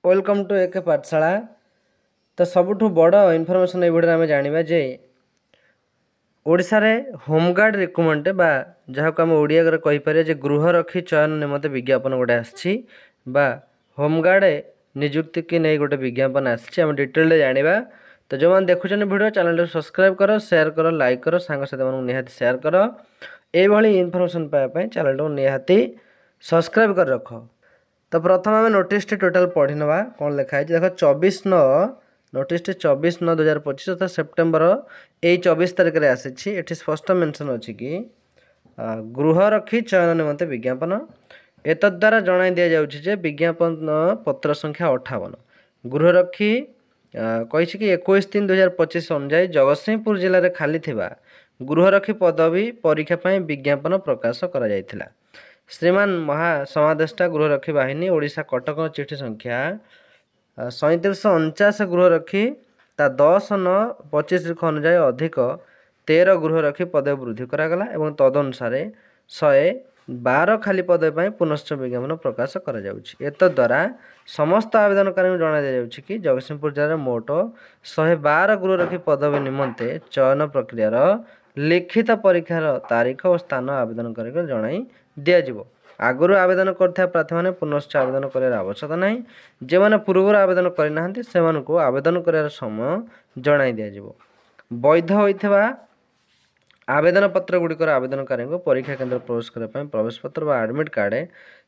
Welcome to एक पाठशाला। तो सबुठ बड़ इनफर्मेशन ये भिडियो आम जाना जे ओडिशा रे होमगार्ड रिक्रुटमेंट बा जहाँ को आम ओडिया कहीपर जे गृहरक्षी चयन निमंते विज्ञापन गोटे आसी होमगार्ड निजुक्ति की नहीं गोटे विज्ञापन आम डिटेल जाना। तो जो मैंने देखुं भिडियो चैनल सब्सक्राइब कर शेयर कर लाइक कर सांगसाथी मानक निहाती शेयर कर ये इनफर्मेशन पाइबा चैनल निहाती सब्सक्राइब कर रख। तो प्रथम आम नोटिस टोटाल पढ़ी ना कौन लिखाई देख 24/9 नोटिस 24/9/2025 अर्थात सेप्टेम्बर यही 24 तारिख में आसी। ये स्पष्ट मेंशन अच्छी कि गृहरक्षी चयन निमंते विज्ञापन एतद्वारा जणाई दि जाऊँगी विज्ञापन पत्र संख्या 58 गृहरक्षी कही कि 21/3/2025 अनुजाई जगतसिंहपुर जिले में खाली थिबा गृहरक्षी पदवी परीक्षा पर विज्ञापन प्रकाश करा जायथिला। श्रीमान महासमादेष्टा गृहरक्षी बाहिनी ओडिशा कटक चिठी संख्या 3749 गृहरक्षी ता 10/9/25 अनुजाई अधिक 13 गृहरक्षी पदवी वृद्धि करागला एवं तदनुसार 112 खाली पदवी पुनश्च विज्ञापन प्रकाश करा जाउछि। एतद्वारा समस्त आवेदनकारी जणा दिया कि जगतसिंहपुर जिले में मोट 112 गृहरक्षी पदवी निमंते चयन प्रक्रियार लिखित परीक्षार तारीख और स्थान आवेदनकारी जणाई दिज्व। आगुरी आवेदन करथिबा प्रार्थी मैंने पुनश्च आवेदन करार आवश्यकता ना। जो मैंने पूर्व आवेदन करना से आवेदन करार समय जणाई दिज्व। वैध होइथिबा आवेदन पत्र गुड़िकर आवेदनकारी को परीक्षा केन्द्र प्रवेश करने प्रवेश पत्र व एडमिट कार्ड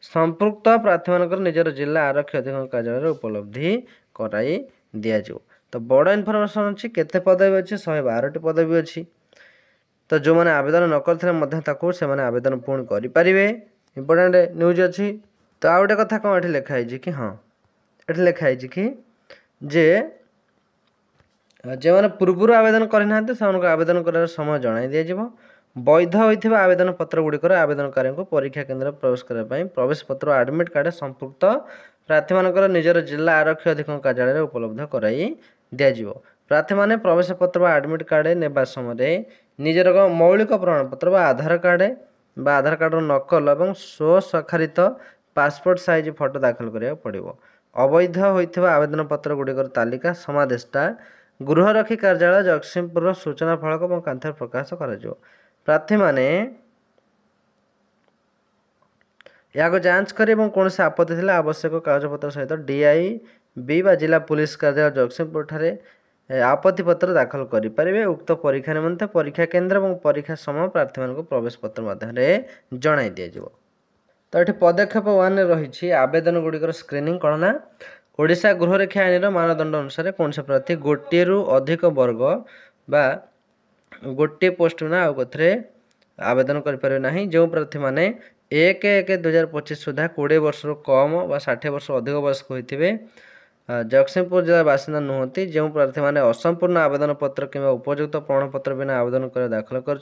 संपुक्त प्रार्थी मान निजर जिला आरक्षी अधीक्षक कार्यालय उपलब्धि कराई दिज्व। तो बड़ इनफर्मेशन अच्छी केते पदवी अच्छी 112 पदवी अच्छी। तो जो मैंने आवेदन न करते से आवेदन पुणी करें इम्पोर्टाट न्यूज अच्छी। तो आ गए कथा कौन ये लिखाई कि हाँ ये लिखाई कि जे जो मैंने पूर्व आवेदन करना से आवेदन करार समय जणाई दिज्व। वैध होइथिबा आवेदन पत्र गुड़िकर आवेदनकारी को परीक्षा केन्द्र प्रवेश करने प्रवेश पत्र और एडमिट कार्ड संपुक्त प्रार्थी मानकर निजर जिला आरक्षी अधीक्षक कार्यालय उपलब्ध कराई दिज्व। प्रार्थी मैंने प्रवेश पत्र व एडमिट कार्ड नेबा समय निजर मौलिक प्रमाणपत्र आधार कार्ड नकल और स्वस्वाक्षरित पासपोर्ट साइज फोटो दाखल करा पड़ो। अवैध होइथिबा आवेदन पत्र गुड़िकर तालिका समादेष्टा गृहरक्षी कार्यालय जगतसिंहपुर सूचना फलक और कांथर प्रकाश कर प्रार्थी मैंने या जांच कर कौन से आपत्ति थे आवश्यक कागजपत्र सहित DIB जिला पुलिस कार्यालय जगतसिंहपुर ठारे आपत्ति पत्र दाखल करें। उक्त परीक्षा निमंते परीक्षा केन्द्र और परीक्षा समय प्रार्थी मान प्रवेश पत्र माध्यम जणाई दिज्व। तो ये पदक्षेप 1 रही आवेदन गुड़िकर स्क्रीनिंग कौन ना ओडिशा गृहरक्षी आईन मानदंड अनुसार कौन से प्रार्थी गोटे रु अधिक वर्ग बा गोटे पोस्ट ना आउ कथे आवेदन करें ना। जो प्रार्थी मैंने 1/1/2025 सुधा 20 वर्ष कम बा 60 वर्ष अधिक वयस्क होते जगतसिंहपुर जिला बासिंदा नुहति जो प्रार्थी मैंने असंपूर्ण आवेदन पत्र कि उपयुक्त प्रमाणपत्र बिना आवेदन कर दाखल कर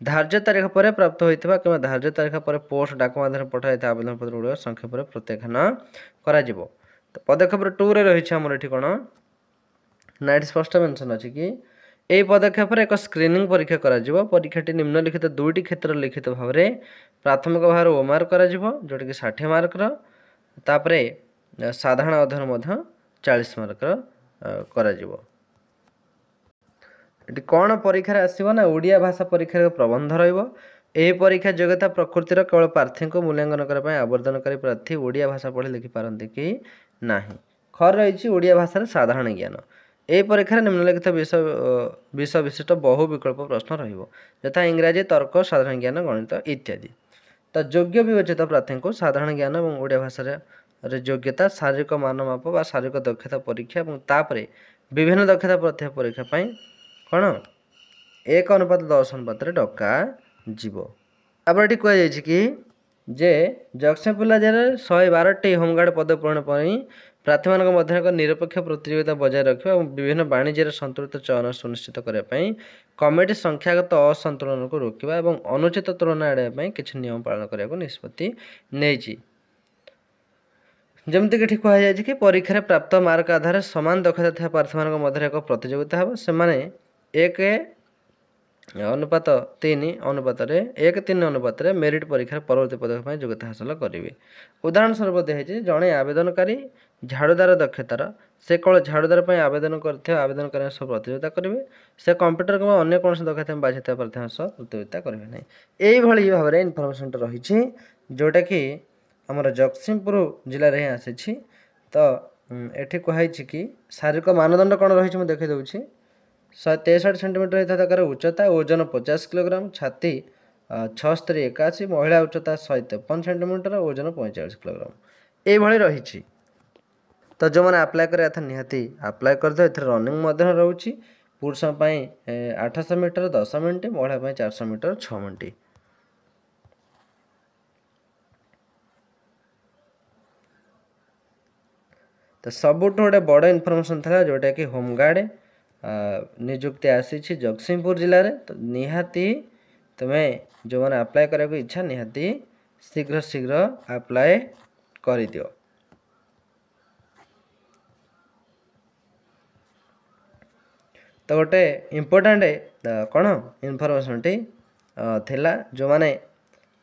धार्य तारीख पर प्राप्त होता कि धार्य तारीख पर पोस्ट डाक माध्यम पठाई आवेदन पत्र गुड़ संक्षेप प्रत्याख्यान कर। पदक्षेप 2 रही आमर ये कौन ना ये स्पष्ट मेंशन अच्छी कि यही पदक्षेप एक स्क्रीनिंग परीक्षा करा परीक्षाटी निम्नलिखित 2टी क्षेत्र लिखित भाव में प्राथमिक भाव में ओमार्क जोटा कि 60 मार्कर तापर साधारण अध्ययन 40 मार्कर करा। कौन परीक्षा आसो ना ओडिया भाषा परीक्षा प्रबंध रही परीक्षा योग्यता प्रकृतिर केवल प्रार्थी को मूल्यांकन करने आवेदनकारी प्रार्थी ओडिया भाषा पढ़ी लिखिपारती कि ना। खर रही ओडिया भाषा साधारण ज्ञान यही परीक्षा निम्नलिखित विषय विशिष्ट बहु विकल्प प्रश्न रहा इंग्राजी तर्क साधारण ज्ञान गणित इत्यादि। तो योग्य विवेचित प्रार्थी को साधारण ज्ञान और ओडिया भाषा योग्यता शारीरिक मानमाप व शारीरिक दक्षता परीक्षा और तापर विभिन्न दक्षता प्रत्याय परीक्षा कौन 1:10 डका जीव। तापर ये कहुई कि जे जगतसिंहपुर जिले में 112टी होमगार्ड पद पूरण पर प्रार्थी मान मध्य एक निरपेक्ष प्रतियोगिता बजाय रखा और विभिन्न वाणिज्य संतुलित चयन सुनिश्चित करने कमिटी संख्यागत असंतुलन को रोकवा और अनुचित तुलना एड़ाई किसी नियम पालन करने को निष्पत्ति नहीं। जमती कि कहुई कि परीक्षा प्राप्त मार्क आधार सामान दक्षता प्रार्थी मान मध्य एक प्रतियोगिता हे से एक ଅନୁପାତ 3 ଅନୁପାତରେ 1:3 ଅନୁପାତରେ ମେରିଟ୍ ପରୀକ୍ଷାର ପରବର୍ତ୍ତୀ ପଦକ ପାଇଁ ଯୋଗ୍ୟତା ହାସଲ କରିବେ। ଉଦାହରଣ ସ୍ୱରୂପ ଦିଆହେଇଛି ଜଣେ ଆବେଦନକାରୀ ଝାଡ଼ୁଦାର ଦକ୍ଷତାର ସେ କେବଳ ଝାଡ଼ୁଦାର ପାଇଁ ଆବେଦନ କରିଥିବା ଆବେଦନକାରୀଙ୍କ ସହ ପ୍ରତିଯୋଗିତା କରିବେ। ସେ କମ୍ପ୍ୟୁଟର କିମ୍ବା ଅନ୍ୟ କୌଣସି ଦକ୍ଷତା ପାଇଁ ବାଛିଥିବା ପ୍ରାର୍ଥୀଙ୍କ ସହ ପ୍ରତିଯୋଗିତା କରିବେ ନାହିଁ। ଏଇଭଳି ଭାବରେ ଇନଫର୍ମେସନ୍ଟା ରହିଛି ଯେଉଁଟାକି ଆମର ଜଗତସିଂହପୁର ଜିଲ୍ଲାରେ ହିଁ ଆସିଛି। ତ ଏଠି କୁହାଯାଇଛି କି ଶାରୀରିକ ମାନଦଣ୍ଡ କ'ଣ ରହିଛି ମୁଁ ଦେଖାଇ ଦେଉଛି। 163 ସେଣ୍ଟିମିଟର ହେଇଥିବା ଦରକାର ଉଚ୍ଚତା, ଓଜନ 50 କିଲୋଗ୍ରାମ, ଛାତି 76 81, ମହିଳା ଉଚ୍ଚତା 153 ସେଣ୍ଟିମିଟର, ଓଜନ 45 କିଲୋଗ୍ରାମ ଏଇଭଳି ରହିଛି। ତ ଯେଉଁମାନେ ଆପ୍ଲାଏ କରିବା କଥା ନିହାତି ଆପ୍ଲାଏ କରିଦେବେ। ଏଥିରେ ରନିଂ ମଧ୍ୟ ରହୁଛି ପୁରୁଷଙ୍କ ପାଇଁ 800 ମିଟର 10 ମିନିଟ୍, ମହିଳା ପାଇଁ 400 ମିଟର 6 ମିନିଟ୍। ତ ସବୁଠୁ ଗୋଟେ ବଡ଼ ଇନଫର୍ମେସନ୍ ଥିଲା ଯେଉଁଟାକି ହୋମଗାର୍ଡ଼ ନିଯୁକ୍ତି ଆସିଛି ଜଗତସିଂହପୁର ଜିଲ୍ଲାରେ। ତ ନିହାତି ତୁମେ ଯେଉଁମାନେ ଆପ୍ଲାଏ କରିବାକୁ ଇଚ୍ଛା ନିହାତି ଶୀଘ୍ର ଆପ୍ଲାଏ କରିଦିଅ। ତ ଗୋଟେ ଇମ୍ପୋର୍ଟାଣ୍ଟ କ'ଣ ଇନଫର୍ମେସନ୍ଟି ଥିଲା ଯେଉଁମାନେ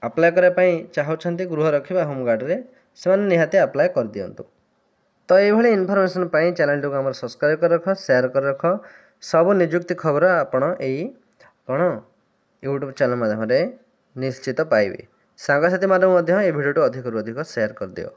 ଆପ୍ଲାଏ କରିବା ପାଇଁ ଚାହୁଁଛନ୍ତି ଗୃହ ରଖିବା ହୋମଗାର୍ଡ଼ରେ ସେମାନେ ନିହାତି ଆପ୍ଲାଏ କରିଦିଅନ୍ତୁ। ତ ଏଇଭଳି ଇନଫର୍ମେସନ୍ ପାଇଁ ଚ୍ୟାନେଲଟିକୁ ଆମର ସବସ୍କ୍ରାଇବ୍ କରି ରଖ, ସେୟାର କରି ରଖ। ସବୁ ନିଯୁକ୍ତି ଖବର ଆପଣ ଏଇ କ'ଣ ୟୁଟ୍ୟୁବ୍ ଚ୍ୟାନେଲ୍ ମାଧ୍ୟମରେ ନିଶ୍ଚିତ ପାଇବେ। ସାଙ୍ଗସାଥିମାନଙ୍କୁ ମଧ୍ୟ এই ଭିଡ଼ିଓଟି ଅଧିକରୁ ଅଧିକ ସେୟାର କରିଦିଅ।